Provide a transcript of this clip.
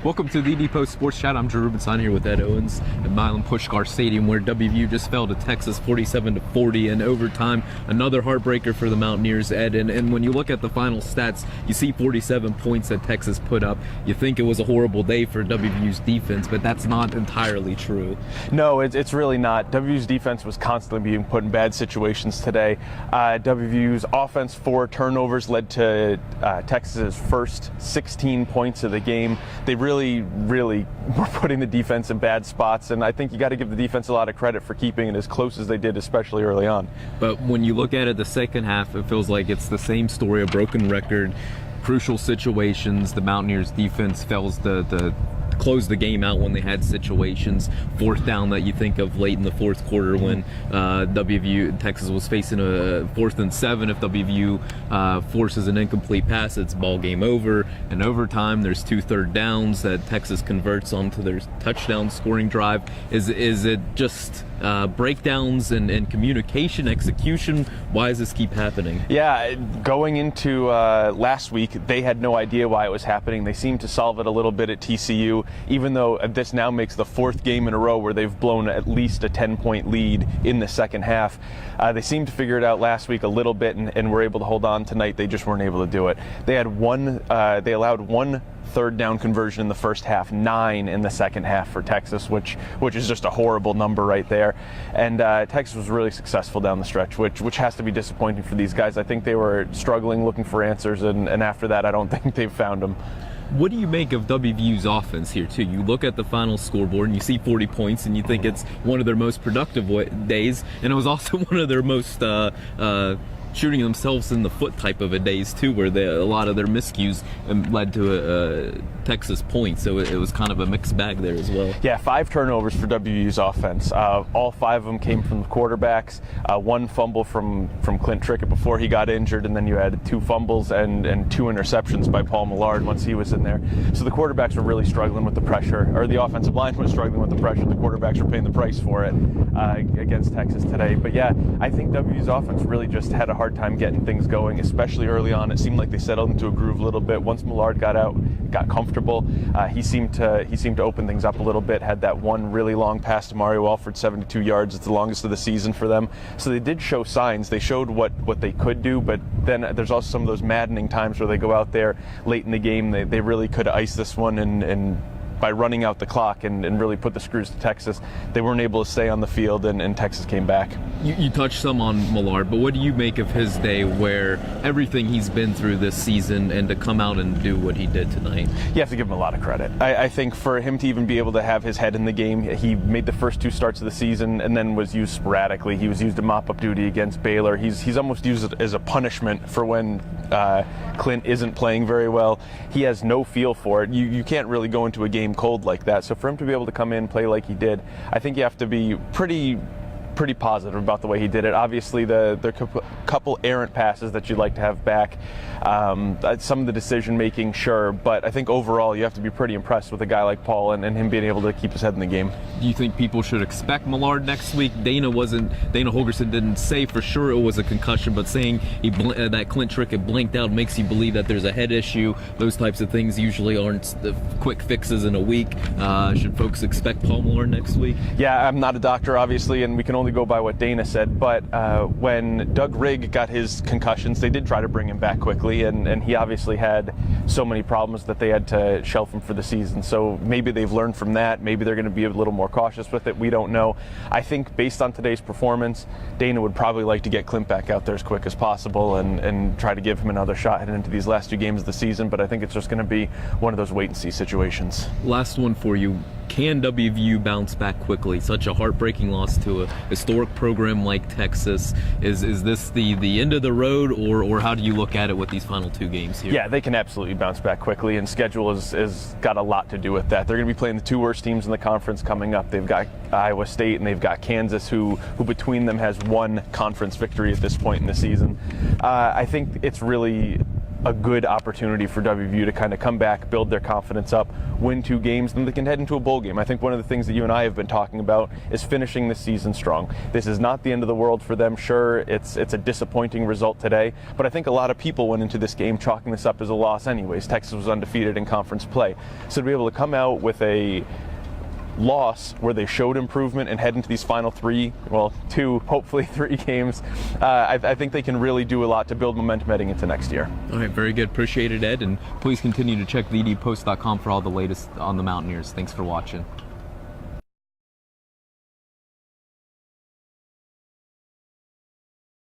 Welcome to the Depot Sports Chat. I'm Drew Rubenstein here with Ed Owens at Milan Pushkar Stadium, where WVU just fell to Texas 47-40 in overtime. Another heartbreaker for the Mountaineers, Ed. And when you look at the final stats, you see 47 points that Texas put up. You think it was a horrible day for WVU's defense, but that's not entirely true. No, it's really not. WVU's defense was constantly being put in bad situations today. WVU's offense, 4 turnovers, led to Texas's first 16 points of the game. They really were putting the defense in bad spots, and I think you got to give the defense a lot of credit for keeping it as close as they did, especially early on. But when you look at it the second half, it feels like it's the same story, a broken record, crucial situations. The Mountaineers defense fails to close the game out when they had situations. Fourth down that you think of late in the fourth quarter when Texas was facing a 4th and 7. If WVU forces an incomplete pass, it's ball game over. In overtime, there's 2 third downs that Texas converts onto their touchdown scoring drive. Is it just breakdowns and communication, execution? Why does this keep happening? Yeah, going into last week, they had no idea why it was happening. They seemed to solve it a little bit at TCU, even though this now makes the 4th game in a row where they've blown at least a 10-point lead in the second half. They seemed to figure it out last week a little bit and were able to hold on tonight. They just weren't able to do it. They allowed one third down conversion in the first half, 9 in the second half for Texas, which is just a horrible number right there. And Texas was really successful down the stretch, which has to be disappointing for these guys. I think they were struggling, looking for answers, and after that, I don't think they've found them. What do you make of WVU's offense here, too? You look at the final scoreboard and you see 40 points and you think it's one of their most productive days, and it was also one of their most shooting themselves in the foot type of a days, too, where a lot of their miscues led to a Texas point. So it was kind of a mixed bag there as well. Yeah, 5 turnovers for WVU's offense. All 5 of them came from the quarterbacks. 1 fumble from Clint Trickett before he got injured, and then you had 2 fumbles and 2 interceptions by Paul Millard once he was in there. So the quarterbacks were really struggling with the pressure, or the offensive line was struggling with the pressure. The quarterbacks were paying the price for it against Texas today. But yeah, I think WVU's offense really just had a hard time getting things going, especially early on. It seemed like they settled into a groove a little bit. Once Millard got comfortable, he seemed to open things up a little bit. Had that one really long pass to Mario Alford, 72 yards. It's the longest of the season for them. So they did show signs. They showed what they could do, but then there's also some of those maddening times where they go out there late in the game. They really could have iced this one, and by running out the clock and really put the screws to Texas, they weren't able to stay on the field, and Texas came back. You touched some on Millard, but what do you make of his day, where everything he's been through this season and to come out and do what he did tonight? You have to give him a lot of credit. I think for him to even be able to have his head in the game, he made the first 2 starts of the season and then was used sporadically. He was used in mop-up duty against Baylor. He's almost used as a punishment for when Clint isn't playing very well. He has no feel for it. You can't really go into a game cold like that. So for him to be able to come in and play like he did, I think you have to be pretty positive about the way he did it. Obviously, there are couple errant passes that you'd like to have back. Some of the decision making, sure, but I think overall you have to be pretty impressed with a guy like Paul and him being able to keep his head in the game. Do you think people should expect Millard next week? Dana Holgorsen didn't say for sure it was a concussion, but saying that Clint Trickett blinked out makes you believe that there's a head issue. Those types of things usually aren't the quick fixes in a week. Should folks expect Paul Millard next week? Yeah, I'm not a doctor, obviously, and we can only go by what Dana said, but when Doug Rigg got his concussions, they did try to bring him back quickly, and he obviously had so many problems that they had to shelf him for the season. So maybe they've learned from that. Maybe they're going to be a little more cautious with it. We don't know. I think based on today's performance, Dana would probably like to get Clint back out there as quick as possible and try to give him another shot heading into these last 2 games of the season, but I think it's just going to be one of those wait-and-see situations. Last one for you. Can WVU bounce back quickly? Such a heartbreaking loss to a historic program like Texas. Is this the end of the road, or how do you look at it with these final 2 games here? Yeah, they can absolutely bounce back quickly, and schedule is got a lot to do with that. They're going to be playing the 2 worst teams in the conference coming up. They've got Iowa State and they've got Kansas, who between them has 1 conference victory at this point in the season. I think it's really a good opportunity for WVU to kind of come back, build their confidence up, win 2 games, then they can head into a bowl game. I think one of the things that you and I have been talking about is finishing the season strong. This is not the end of the world for them. Sure, it's a disappointing result today, but I think a lot of people went into this game chalking this up as a loss anyways. Texas was undefeated in conference play. So to be able to come out with a loss where they showed improvement and head into these final 2, hopefully 3 games, I think they can really do a lot to build momentum heading into next year. All right, very good. Appreciate it, Ed. And please continue to check VDPost.com for all the latest on the Mountaineers. Thanks for watching.